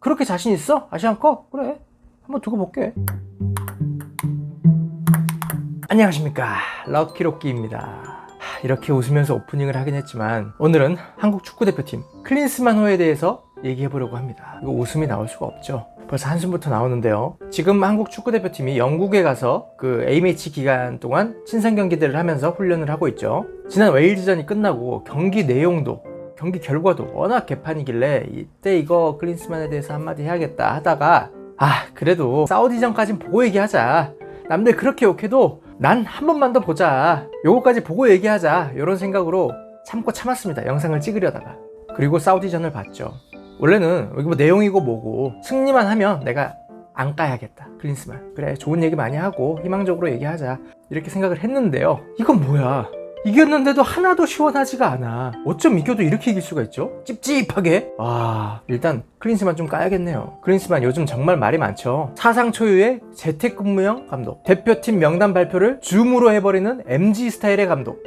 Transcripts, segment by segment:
그렇게 자신 있어? 아시안컵? 그래, 한번 두고 볼게. 안녕하십니까, 럭키로끼입니다. 이렇게 웃으면서 오프닝을 하긴 했지만 오늘은 한국 축구대표팀 클린스만호에 대해서 얘기해보려고 합니다. 이거 웃음이 나올 수가 없죠. 벌써 한숨부터 나오는데요. 지금 한국 축구대표팀이 영국에 가서 그 A매치 기간 동안 친선 경기들을 하면서 훈련을 하고 있죠. 지난 웨일즈전이 끝나고 경기 내용도 경기 결과도 워낙 개판이길래 이때 이거 클린스만에 대해서 한마디 해야겠다 하다가 그래도 사우디전까진 보고 얘기하자. 남들 그렇게 욕해도 난 한 번만 더 보자. 요거까지 보고 얘기하자. 이런 생각으로 참고 참았습니다. 영상을 찍으려다가. 그리고 사우디전을 봤죠. 원래는 여기 뭐 내용이고 뭐고 승리만 하면 내가 안 까야겠다. 클린스만. 그래, 좋은 얘기 많이 하고 희망적으로 얘기하자. 이렇게 생각을 했는데요. 이건 뭐야? 이겼는데도 하나도 시원하지가 않아. 어쩜 이겨도 이렇게 이길 수가 있죠? 찝찝하게. 일단 클린스만 좀 까야겠네요. 클린스만 요즘 정말 말이 많죠. 사상 초유의 재택근무형 감독, 대표팀 명단 발표를 줌으로 해버리는 MG 스타일의 감독.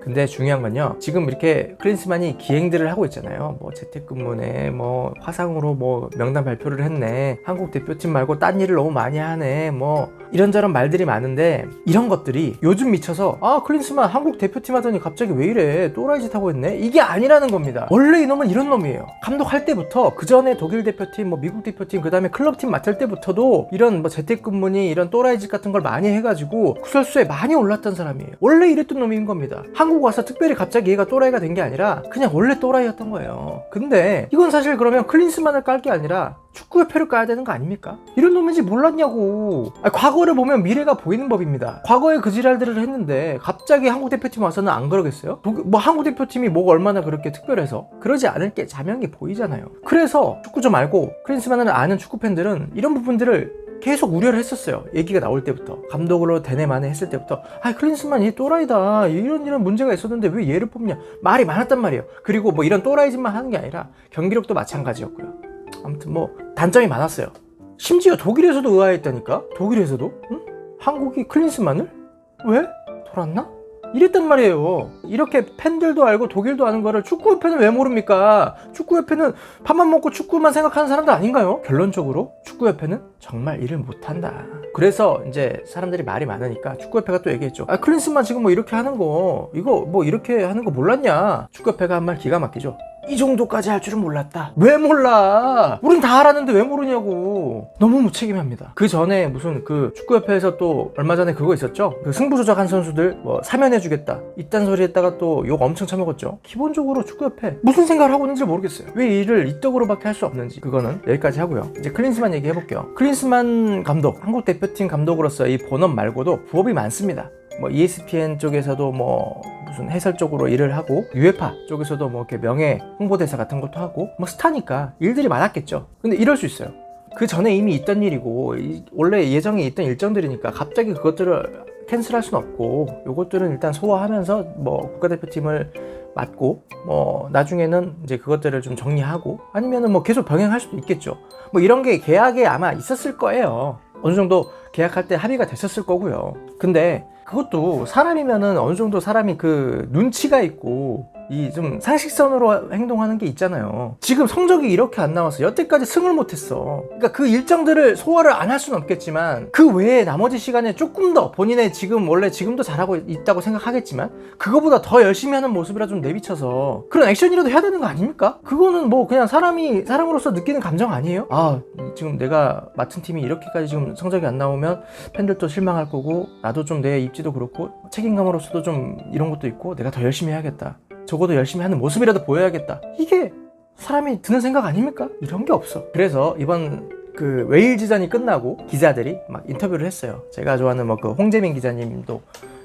근데 중요한 건요, 지금 이렇게 클린스만이 기행들을 하고 있잖아요. 뭐 재택근무네, 뭐 화상으로 뭐 명단 발표를 했네, 한국 대표팀 말고 딴 일을 너무 많이 하네, 뭐 이런저런 말들이 많은데, 이런 것들이 요즘 미쳐서 클린스만 한국 대표팀 하더니 갑자기 왜 이래, 또라이 짓 하고 있네, 이게 아니라는 겁니다. 원래 이놈은 이런 놈이에요. 감독할 때부터, 그 전에 독일 대표팀, 뭐 미국 대표팀, 그 다음에 클럽팀 맡을 때부터도 이런 뭐 재택근무니 이런 또라이 짓 같은 걸 많이 해가지고 구설수에 많이 올랐던 사람이에요. 원래 이랬던 놈인 겁니다. 한국 와서 특별히 갑자기 얘가 또라이가 된 게 아니라 그냥 원래 또라이였던 거예요. 근데 이건 사실 그러면 클린스만을 깔 게 아니라 축구협회를 까야 되는 거 아닙니까? 이런 놈인지 몰랐냐고. 과거를 보면 미래가 보이는 법입니다. 과거에 그 지랄들을 했는데 갑자기 한국 대표팀 와서는 안 그러겠어요? 뭐 한국 대표팀이 뭐가 얼마나 그렇게 특별해서? 그러지 않을 게 자명히 보이잖아요. 그래서 축구 좀 알고 클린스만을 아는 축구팬들은 이런 부분들을 계속 우려를 했었어요. 얘기가 나올 때부터, 감독으로 대내만에 했을 때부터 클린스만 이 또라이다, 이런 문제가 있었는데 왜 얘를 뽑냐, 말이 많았단 말이에요. 그리고 뭐 이런 또라이짓만 하는 게 아니라 경기력도 마찬가지였고요. 아무튼 뭐 단점이 많았어요. 심지어 독일에서도 의아했다니까. 독일에서도 한국이 클린스만을 왜? 돌았나? 이랬단 말이에요. 이렇게 팬들도 알고 독일도 아는 거를 축구협회는 왜 모릅니까? 축구협회는 밥만 먹고 축구만 생각하는 사람들 아닌가요? 결론적으로 축구협회는 정말 일을 못한다. 그래서 이제 사람들이 말이 많으니까 축구협회가 또 얘기했죠. 클린스만 지금 뭐 이렇게 하는 거, 이거 뭐 이렇게 하는 거 몰랐냐? 축구협회가 한 말 기가 막히죠. 이 정도까지 할 줄은 몰랐다. 왜 몰라? 우린 다 알았는데 왜 모르냐고. 너무 무책임합니다. 그 전에 무슨 그 축구협회에서 또 얼마 전에 그거 있었죠? 그 승부 조작한 선수들 뭐 사면해주겠다, 이딴 소리 했다가 또 욕 엄청 처먹었죠. 기본적으로 축구협회 무슨 생각을 하고 있는지 모르겠어요. 왜 일을 이떡으로밖에 할 수 없는지. 그거는 여기까지 하고요. 이제 클린스만 얘기해볼게요. 클린스만 감독, 한국 대표팀 감독으로서 이 본업 말고도 부업이 많습니다. 뭐 ESPN 쪽에서도 뭐 무슨 해설적으로 일을 하고, UEFA 쪽에서도 뭐 이렇게 명예 홍보대사 같은 것도 하고, 뭐 스타니까 일들이 많았겠죠. 근데 이럴 수 있어요. 그 전에 이미 있던 일이고 원래 예정에 있던 일정들이니까 갑자기 그것들을 캔슬할 수는 없고, 요것들은 일단 소화하면서 뭐 국가대표팀을 맡고, 뭐 나중에는 이제 그것들을 좀 정리하고, 아니면은 뭐 계속 병행할 수도 있겠죠. 뭐 이런 게 계약에 아마 있었을 거예요. 어느 정도 계약할 때 합의가 됐었을 거고요. 근데 그것도 사람이면은 어느 정도 사람이 그 눈치가 있고 이 좀 상식선으로 행동하는 게 있잖아요. 지금 성적이 이렇게 안 나와서 여태까지 승을 못했어. 그러니까 그 일정들을 소화를 안 할 수는 없겠지만 그 외에 나머지 시간에 조금 더 본인의 지금 원래 지금도 잘하고 있다고 생각하겠지만 그거보다 더 열심히 하는 모습이라 좀 내비쳐서 그런 액션이라도 해야 되는 거 아닙니까? 그거는 뭐 그냥 사람이 사람으로서 느끼는 감정 아니에요? 지금 내가 맡은 팀이 이렇게까지 지금 성적이 안 나오면 팬들도 실망할 거고, 나도 좀 내 입지도 그렇고 책임감으로서도 좀 이런 것도 있고, 내가 더 열심히 해야겠다, 적어도 열심히 하는 모습이라도 보여야겠다, 이게 사람이 드는 생각 아닙니까? 이런 게 없어. 그래서 이번 그 웨일즈전이 끝나고 기자들이 막 인터뷰를 했어요. 제가 좋아하는 뭐 그 홍재민 기자님도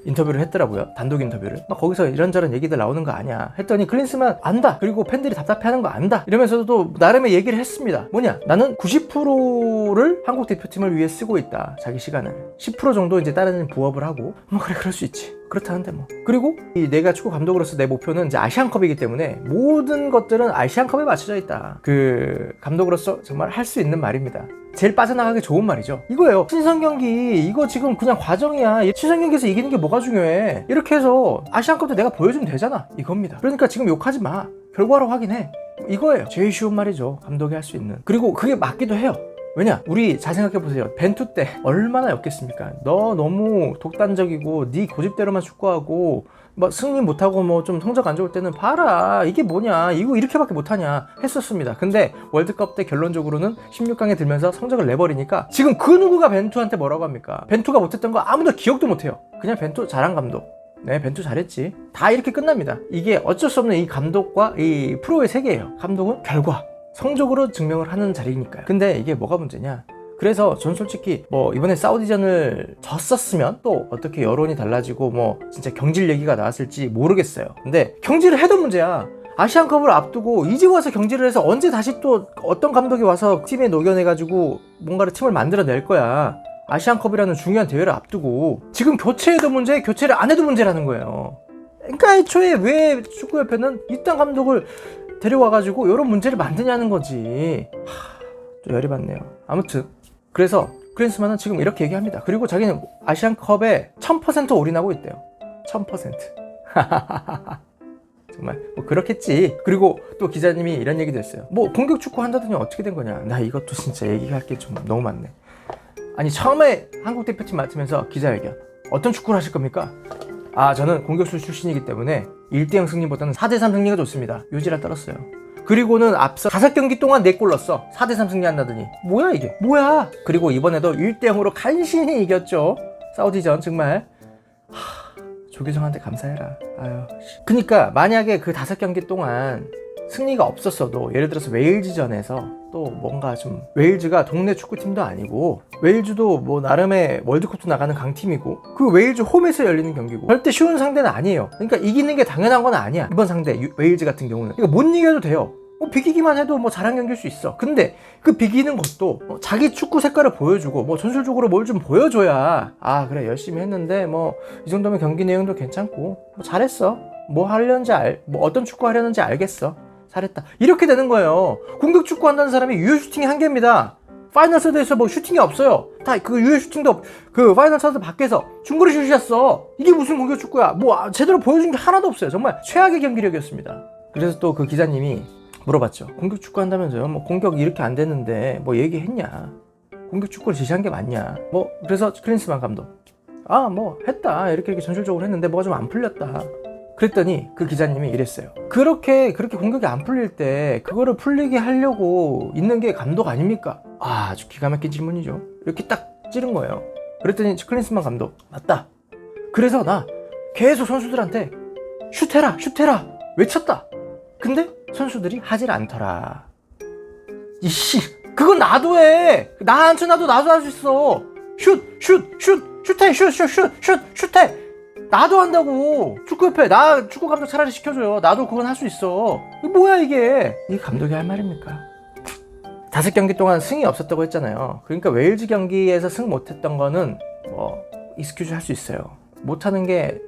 인터뷰를 했더라고요. 단독 인터뷰를. 막 거기서 이런저런 얘기들 나오는 거 아냐 했더니 클린스만 안다, 그리고 팬들이 답답해하는 거 안다, 이러면서도 나름의 얘기를 했습니다. 뭐냐, 나는 90%를 한국 대표팀을 위해 쓰고 있다, 자기 시간을. 10% 정도 이제 다른 부업을 하고, 뭐 그래, 그럴 수 있지, 그렇다는데 뭐. 그리고 내가 축구 감독으로서 내 목표는 이제 아시안컵이기 때문에 모든 것들은 아시안컵에 맞춰져 있다. 그 감독으로서 정말 할 수 있는 말입니다. 제일 빠져나가기 좋은 말이죠. 이거예요. 친선 경기 이거 지금 그냥 과정이야. 친선 경기에서 이기는 게 뭐가 중요해. 이렇게 해서 아시안컵도 내가 보여주면 되잖아, 이겁니다. 그러니까 지금 욕하지 마. 결과로 확인해. 이거예요. 제일 쉬운 말이죠. 감독이 할 수 있는. 그리고 그게 맞기도 해요. 왜냐? 우리 잘 생각해보세요. 벤투 때 얼마나 였겠습니까? 너 너무 독단적이고 네 고집대로만 축구하고 뭐 승리 못하고 뭐 좀 성적 안 좋을 때는 봐라 이게 뭐냐 이거 이렇게밖에 못하냐 했었습니다. 근데 월드컵 때 결론적으로는 16강에 들면서 성적을 내버리니까 지금 그 누구가 벤투한테 뭐라고 합니까? 벤투가 못했던 거 아무도 기억도 못해요. 그냥 벤투 잘한 감독. 네, 벤투 잘했지. 다 이렇게 끝납니다. 이게 어쩔 수 없는 이 감독과 이 프로의 세계예요. 감독은 결과, 성적으로 증명을 하는 자리니까요. 근데 이게 뭐가 문제냐? 그래서 전 솔직히 뭐 이번에 사우디전을 졌었으면 또 어떻게 여론이 달라지고 뭐 진짜 경질 얘기가 나왔을지 모르겠어요. 근데 경질을 해도 문제야. 아시안컵을 앞두고 이제 와서 경질을 해서 언제 다시 또 어떤 감독이 와서 팀에 녹여내가지고 뭔가를 팀을 만들어낼 거야. 아시안컵이라는 중요한 대회를 앞두고 지금 교체해도 문제, 교체를 안 해도 문제라는 거예요. 그러니까 애초에 왜 축구협회는 이딴 감독을 데려와가지고 이런 문제를 만드냐는 거지. 좀 열이 받네요. 아무튼 그래서 클린스만은 지금 이렇게 얘기합니다. 그리고 자기는 아시안컵에 1000% 올인하고 있대요. 1000%. 정말 뭐 그렇겠지. 그리고 또 기자님이 이런 얘기도 했어요. 뭐 공격 축구 한다더니 어떻게 된 거냐. 나 이것도 진짜 얘기할 게 좀 너무 많네. 아니 처음에 한국 대표팀 맡으면서 기자회견 어떤 축구를 하실 겁니까? 아 저는 공격수 출신이기 때문에 1대0 승리보다는 4대3 승리가 좋습니다. 요지라 떨었어요. 그리고는 앞서 5경기 동안 4골 넣었어. 4대3 승리한다더니 뭐야 이게 뭐야. 그리고 이번에도 1대0으로 간신히 이겼죠. 사우디전 정말 조규성한테 감사해라. 아유. 그러니까 만약에 그 5경기 동안 승리가 없었어도 예를 들어서 웨일즈전에서 또 뭔가 좀 웨일즈가 동네 축구팀도 아니고 웨일즈도 뭐 나름의 월드컵도 나가는 강팀이고 그 웨일즈 홈에서 열리는 경기고 절대 쉬운 상대는 아니에요. 그러니까 이기는 게 당연한 건 아니야. 이번 상대 웨일즈 같은 경우는 그러니까 못 이겨도 돼요. 비기기만 해도 뭐 잘한 경기일 수 있어. 근데 그 비기는 것도 자기 축구 색깔을 보여주고 뭐 전술적으로 뭘 좀 보여줘야 아 그래 열심히 했는데 뭐 이 정도면 경기 내용도 괜찮고 뭐 잘했어. 뭐 하려는지 뭐 어떤 축구 하려는지 알겠어. 잘했다. 이렇게 되는 거예요. 공격 축구 한다는 사람이 유효 슈팅이 한계입니다. 파이널 서드에서 뭐 슈팅이 없어요. 다 그 유효 슈팅도 그 파이널 서드 밖에서 중거리 슛이었어. 이게 무슨 공격 축구야. 뭐 제대로 보여준 게 하나도 없어요. 정말 최악의 경기력이었습니다. 그래서 또 그 기자님이 물어봤죠. 공격 축구 한다면서요. 뭐 공격 이렇게 안 됐는데 뭐 얘기했냐. 공격 축구를 지시한 게 맞냐. 뭐 그래서 클린스만 감독 아 뭐 했다. 이렇게 전술적으로 했는데 뭐가 좀 안 풀렸다. 그랬더니 그 기자님이 이랬어요. 그렇게 공격이 안 풀릴 때 그거를 풀리게 하려고 있는 게 감독 아닙니까? 아주 기가 막힌 질문이죠. 이렇게 딱 찌른 거예요. 그랬더니 클린스만 감독 맞다. 그래서 나 계속 선수들한테 슛해라 외쳤다. 근데 선수들이 하질 않더라. 이씨 그건 나도 해. 나 안 쳐놔도 나도 할 수 있어. 슛해. 나도 한다고. 축구협회 나 축구 감독 차라리 시켜줘요. 나도 그건 할 수 있어. 뭐야 이게 감독이 할 말입니까? 5경기 동안 승이 없었다고 했잖아요. 그러니까 웨일즈 경기에서 승 못했던 거는 뭐 익스큐즈 할 수 있어요. 못하는 게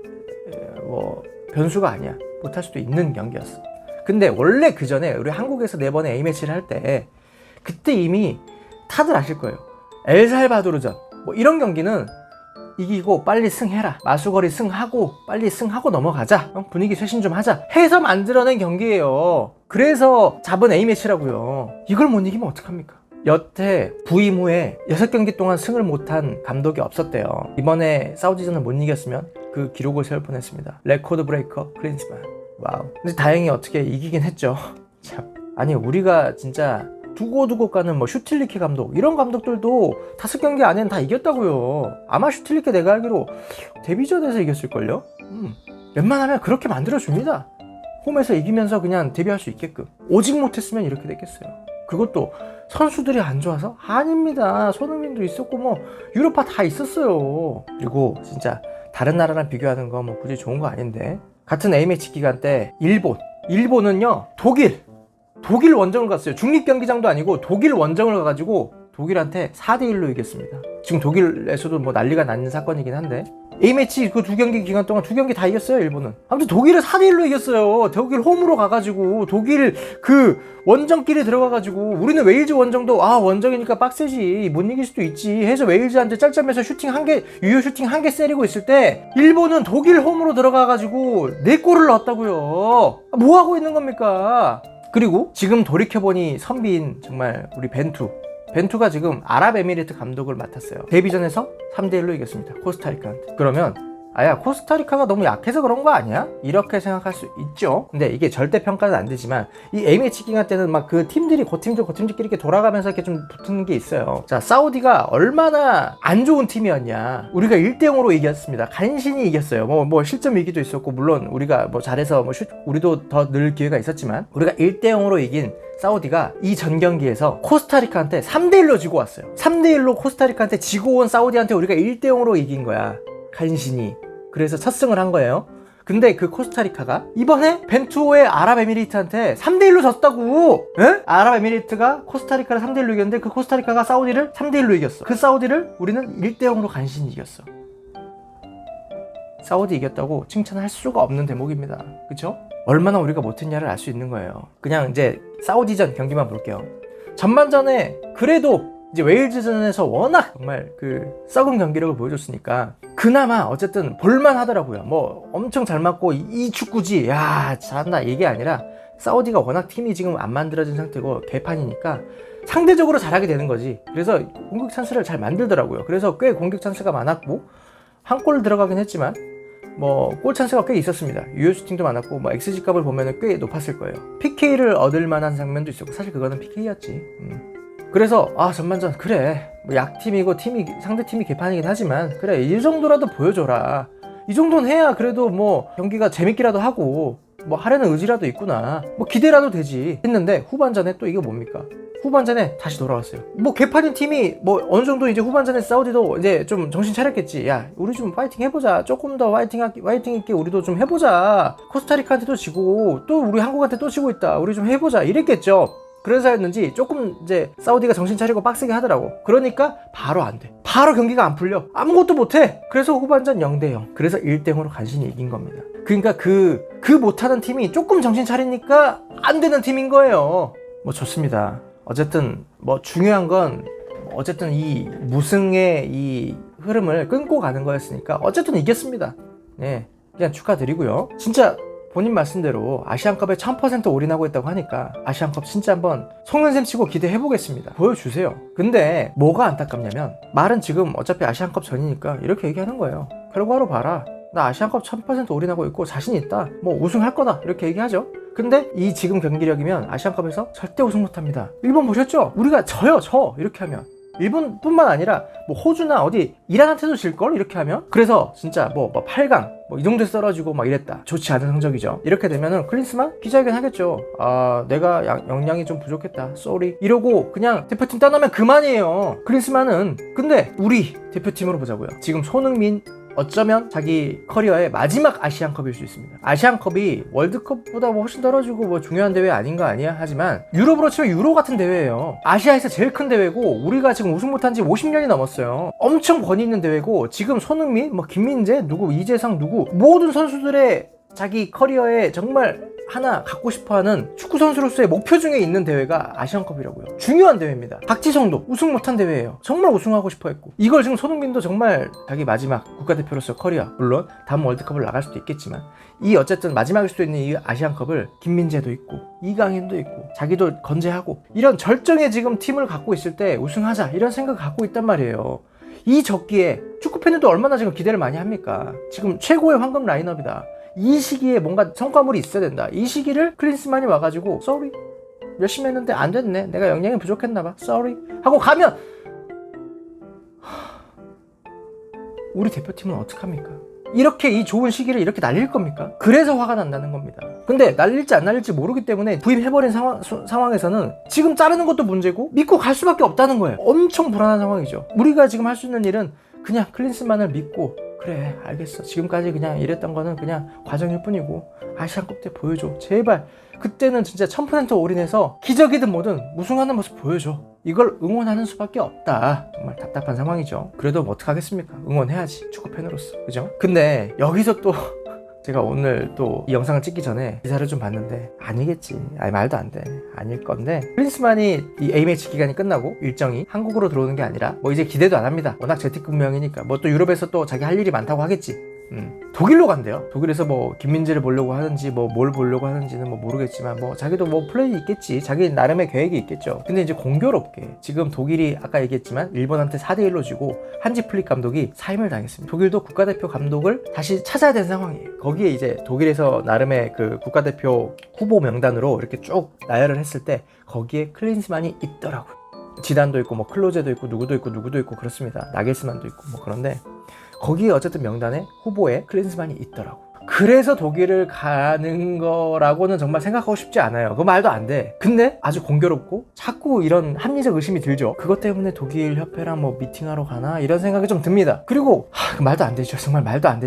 뭐 변수가 아니야. 못할 수도 있는 경기였어. 근데 원래 그 전에 우리 한국에서 4번의 A매치를 할 때 그때 이미 다들 아실 거예요. 엘살바도르전 뭐 이런 경기는 이기고 빨리 승해라. 마수거리 승하고 빨리 승하고 넘어가자. 분위기 쇄신 좀 하자 해서 만들어낸 경기예요. 그래서 잡은 A매치라고요. 이걸 못 이기면 어떡합니까? 여태 부임 후에 6경기 동안 승을 못한 감독이 없었대요. 이번에 사우디전을 못 이겼으면 그 기록을 세울 뻔했습니다. 레코드 브레이커 클린스만. 와우. 근데 다행히 어떻게 이기긴 했죠. 참. 아니 우리가 진짜 두고 가는 뭐 슈틸리케 감독 이런 감독들도 5경기 안에는 다 이겼다고요. 아마 슈틸리케 내가 알기로 데뷔전에서 이겼을걸요. 웬만하면 그렇게 만들어줍니다. 홈에서 이기면서 그냥 데뷔할 수 있게끔. 오직 못했으면 이렇게 됐겠어요. 그것도 선수들이 안 좋아서? 아닙니다. 손흥민도 있었고 뭐 유럽파 다 있었어요. 그리고 진짜 다른 나라랑 비교하는 거 뭐 굳이 좋은 거 아닌데 같은 A매치 기간 때 일본은요 독일 원정을 갔어요. 중립경기장도 아니고 독일 원정을 가가지고 독일한테 4대1로 이겼습니다. 지금 독일에서도 뭐 난리가 나는 사건이긴 한데 A매치 그 2경기 기간 동안 2경기 다 이겼어요. 일본은. 아무튼 독일을 4대1로 이겼어요. 독일 홈으로 가가지고 독일 그 원정끼리 들어가가지고 우리는 웨일즈 원정도 원정이니까 빡세지 못 이길 수도 있지 해서 웨일즈한테 짤짤매서 유효 슈팅 1개 세리고 있을 때 일본은 독일 홈으로 들어가가지고 4골을 넣었다고요. 뭐 하고 있는 겁니까? 그리고 지금 돌이켜보니 선비인 정말 우리 벤투가 지금 아랍에미리트 감독을 맡았어요. 데뷔전에서 3대1로 이겼습니다. 코스타리카한테. 그러면 아야, 코스타리카가 너무 약해서 그런 거 아니야? 이렇게 생각할 수 있죠. 근데 이게 절대 평가는 안 되지만 이 A매치 기간 때는 막 그 팀들이 고팀들끼리 이렇게 돌아가면서 이렇게 좀 붙는 게 있어요. 자, 사우디가 얼마나 안 좋은 팀이었냐. 우리가 1대0으로 이겼습니다. 간신히 이겼어요. 뭐 실점 위기도 있었고, 물론 우리가 뭐 잘해서 우리도 더 늘 기회가 있었지만, 우리가 1대0으로 이긴 사우디가 이 전 경기에서 코스타리카한테 3대1로 지고 왔어요. 3대1로 코스타리카한테 지고 온 사우디한테 우리가 1대0으로 이긴 거야. 간신히. 그래서 첫 승을 한 거예요. 근데 그 코스타리카가 이번에 벤투의 아랍에미리트한테 3대1로 졌다고. 에? 아랍에미리트가 코스타리카를 3대1로 이겼는데 그 코스타리카가 사우디를 3대1로 이겼어. 그 사우디를 우리는 1대0으로 간신히 이겼어. 사우디 이겼다고 칭찬할 수가 없는 대목입니다. 그쵸? 얼마나 우리가 못했냐를 알 수 있는 거예요. 그냥 이제 사우디전 경기만 볼게요. 전반전에 그래도 이제 웨일즈전에서 워낙 정말 그 썩은 경기력을 보여줬으니까 그나마 어쨌든 볼만 하더라고요. 뭐 엄청 잘 맞고 이 축구지, 야 잘한다 이게 아니라 사우디가 워낙 팀이 지금 안 만들어진 상태고 개판이니까 상대적으로 잘하게 되는 거지. 그래서 공격 찬스를 잘 만들더라고요. 그래서 꽤 공격 찬스가 많았고 한 골 들어가긴 했지만 뭐 골 찬스가 꽤 있었습니다. 유효 슈팅도 많았고 뭐 XG 값을 보면은 꽤 높았을 거예요. PK를 얻을 만한 장면도 있었고, 사실 그거는 PK였지. 그래서 전반전 그래 뭐 약팀이고 상대팀이 개판이긴 하지만 그래 이 정도라도 보여줘라. 이 정도는 해야 그래도 뭐 경기가 재밌기라도 하고 뭐 하려는 의지라도 있구나, 뭐 기대라도 되지 했는데, 후반전에 또 이게 뭡니까? 후반전에 다시 돌아왔어요. 뭐 개판인 팀이 뭐 어느 정도 이제 후반전에 사우디도 이제 좀 정신 차렸겠지. 야 우리 좀 파이팅 해보자, 조금 더 파이팅 있게 우리도 좀 해보자, 코스타리카한테도 지고 또 우리 한국한테 또 지고 있다, 우리 좀 해보자 이랬겠죠. 그래서였는지 조금 이제 사우디가 정신 차리고 빡세게 하더라고. 그러니까 바로 안 돼. 바로 경기가 안 풀려. 아무것도 못해. 그래서 후반전 0대0. 그래서 1대0으로 간신히 이긴 겁니다. 그러니까 그 못하는 팀이 조금 정신 차리니까 안 되는 팀인 거예요. 뭐 좋습니다. 어쨌든 뭐 중요한 건 어쨌든 이 무승의 이 흐름을 끊고 가는 거였으니까 어쨌든 이겼습니다. 네, 그냥 축하드리고요. 진짜 본인 말씀대로 아시안컵에 1000% 올인하고 있다고 하니까 아시안컵 진짜 한번 속는셈 치고 기대해보겠습니다. 보여주세요. 근데 뭐가 안타깝냐면, 말은 지금 어차피 아시안컵 전이니까 이렇게 얘기하는 거예요. 결과로 봐라, 나 아시안컵 1000% 올인하고 있고 자신 있다, 뭐 우승할 거다, 이렇게 얘기하죠. 근데 이 지금 경기력이면 아시안컵에서 절대 우승 못합니다. 일본 보셨죠? 우리가 져 이렇게 하면. 일본뿐만 아니라 뭐 호주나 어디 이란한테도 질걸 이렇게 하면. 그래서 진짜 뭐 8강 뭐 이 정도에서 떨어지고 막 이랬다, 좋지 않은 성적이죠. 이렇게 되면은 클린스만 기자회견 하겠죠. 내가 역량이 좀 부족했다, 쏘리 이러고 그냥 대표팀 떠나면 그만이에요, 클린스만은. 근데 우리 대표팀으로 보자고요. 지금 손흥민 어쩌면 자기 커리어의 마지막 아시안컵일 수 있습니다. 아시안컵이 월드컵보다 뭐 훨씬 떨어지고 뭐 중요한 대회 아닌 거 아니야? 하지만 유럽으로 치면 유로 같은 대회예요. 아시아에서 제일 큰 대회고 우리가 지금 우승 못한 지 50년이 넘었어요. 엄청 권위 있는 대회고, 지금 손흥민, 뭐 김민재, 누구 이재성 누구 모든 선수들의 자기 커리어에 정말 하나 갖고 싶어하는 축구선수로서의 목표 중에 있는 대회가 아시안컵이라고요. 중요한 대회입니다. 박지성도 우승 못한 대회예요. 정말 우승하고 싶어 했고, 이걸 지금 손흥민도 정말 자기 마지막 국가대표로서 커리어, 물론 다음 월드컵을 나갈 수도 있겠지만 이 어쨌든 마지막일 수도 있는 이 아시안컵을 김민재도 있고 이강인도 있고 자기도 건재하고 이런 절정의 지금 팀을 갖고 있을 때 우승하자 이런 생각을 갖고 있단 말이에요. 이 적기에 축구팬들도 얼마나 지금 기대를 많이 합니까? 지금 최고의 황금 라인업이다. 이 시기에 뭔가 성과물이 있어야 된다. 이 시기를 클린스만이 와가지고 sorry, 열심히 했는데 안 됐네, 내가 역량이 부족했나봐, sorry 하고 가면 우리 대표팀은 어떡합니까? 이렇게 이 좋은 시기를 이렇게 날릴 겁니까? 그래서 화가 난다는 겁니다. 근데 날릴지 안 날릴지 모르기 때문에 부임해버린 상황에서는 지금 자르는 것도 문제고 믿고 갈 수밖에 없다는 거예요. 엄청 불안한 상황이죠. 우리가 지금 할 수 있는 일은 그냥 클린스만을 믿고, 그래 알겠어, 지금까지 그냥 이랬던 거는 그냥 과정일 뿐이고 아시안컵 때 보여줘, 제발. 그때는 진짜 1000% 올인해서 기적이든 뭐든 우승하는 모습 보여줘. 이걸 응원하는 수밖에 없다. 정말 답답한 상황이죠. 그래도 뭐 어떡하겠습니까? 응원해야지, 축구팬으로서. 그죠? 근데 여기서 또 제가 오늘 또 이 영상을 찍기 전에 기사를 좀 봤는데, 아니겠지, 말도 안 돼, 아닐 건데, 클린스만이 이 A매치 기간이 끝나고 일정이 한국으로 들어오는 게 아니라 뭐 이제 기대도 안 합니다. 워낙 재택근무형이니까 뭐 또 유럽에서 또 자기 할 일이 많다고 하겠지. 독일로 간대요. 독일에서 뭐 김민재를 보려고 하는지 뭐 뭘 보려고 하는지는 뭐 모르겠지만 뭐 자기도 뭐 플랜이 있겠지. 자기 나름의 계획이 있겠죠. 근데 이제 공교롭게 지금 독일이 아까 얘기했지만 일본한테 4대1로 지고 한지 플릭 감독이 사임을 당했습니다. 독일도 국가대표 감독을 다시 찾아야 되는 상황이에요. 거기에 이제 독일에서 나름의 그 국가대표 후보 명단으로 이렇게 쭉 나열을 했을 때 거기에 클린스만이 있더라고요. 지단도 있고 뭐 클로제도 있고 누구도 있고 그렇습니다. 나겔스만도 있고 뭐 그런데 거기에 어쨌든 명단에 후보에 클린스만이 있더라고. 그래서 독일을 가는 거라고는 정말 생각하고 싶지 않아요. 그 말도 안 돼. 근데 아주 공교롭고 자꾸 이런 합리적 의심이 들죠. 그것 때문에 독일 협회랑 뭐 미팅하러 가나 이런 생각이 좀 듭니다. 그리고 그 말도 안 되죠. 정말 말도 안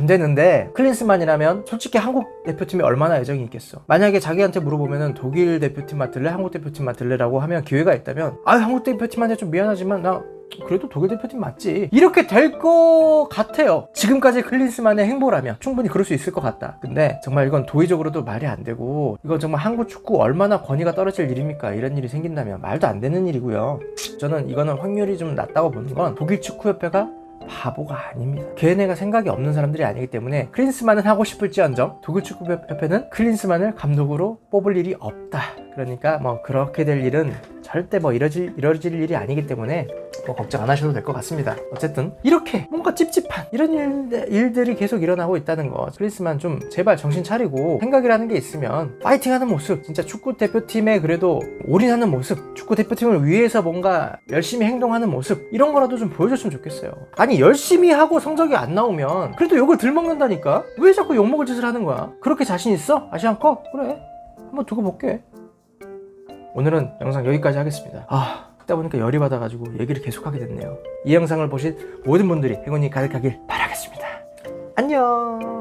되는데 클린스만이라면 솔직히 한국 대표팀에 얼마나 애정이 있겠어. 만약에 자기한테 물어보면은 독일 대표팀 맡을래? 한국 대표팀 맡을래라고 하면 기회가 있다면 한국 대표팀한테 좀 미안하지만 나 그래도 독일 대표팀 맞지 이렇게 될 것 같아요. 지금까지 클린스만의 행보라면 충분히 그럴 수 있을 것 같다. 근데 정말 이건 도의적으로도 말이 안 되고 이건 정말 한국 축구 얼마나 권위가 떨어질 일입니까? 이런 일이 생긴다면 말도 안 되는 일이고요. 저는 이거는 확률이 좀 낮다고 보는 건 독일 축구협회가 바보가 아닙니다. 걔네가 생각이 없는 사람들이 아니기 때문에 클린스만은 하고 싶을지언정 독일 축구협회는 클린스만을 감독으로 뽑을 일이 없다. 그러니까 뭐 그렇게 될 일은 절대 뭐 이뤄질 일이 아니기 때문에 뭐 걱정 안 하셔도 될 것 같습니다. 어쨌든 이렇게 뭔가 찝찝한 이런 일들이 계속 일어나고 있다는 거. 클린스만 좀 제발 정신 차리고 생각이라는 게 있으면 파이팅하는 모습, 진짜 축구 대표팀에 그래도 올인하는 모습, 축구 대표팀을 위해서 뭔가 열심히 행동하는 모습 이런 거라도 좀 보여줬으면 좋겠어요. 아니 열심히 하고 성적이 안 나오면 그래도 욕을 들 먹는다니까. 왜 자꾸 욕 먹을 짓을 하는 거야? 그렇게 자신 있어? 아시안컵? 그래 한번 두고 볼게. 오늘은 영상 여기까지 하겠습니다. 듣다 보니까 열이 받아가지고 얘기를 계속하게 됐네요. 이 영상을 보신 모든 분들이 행운이 가득하길 바라겠습니다. 안녕.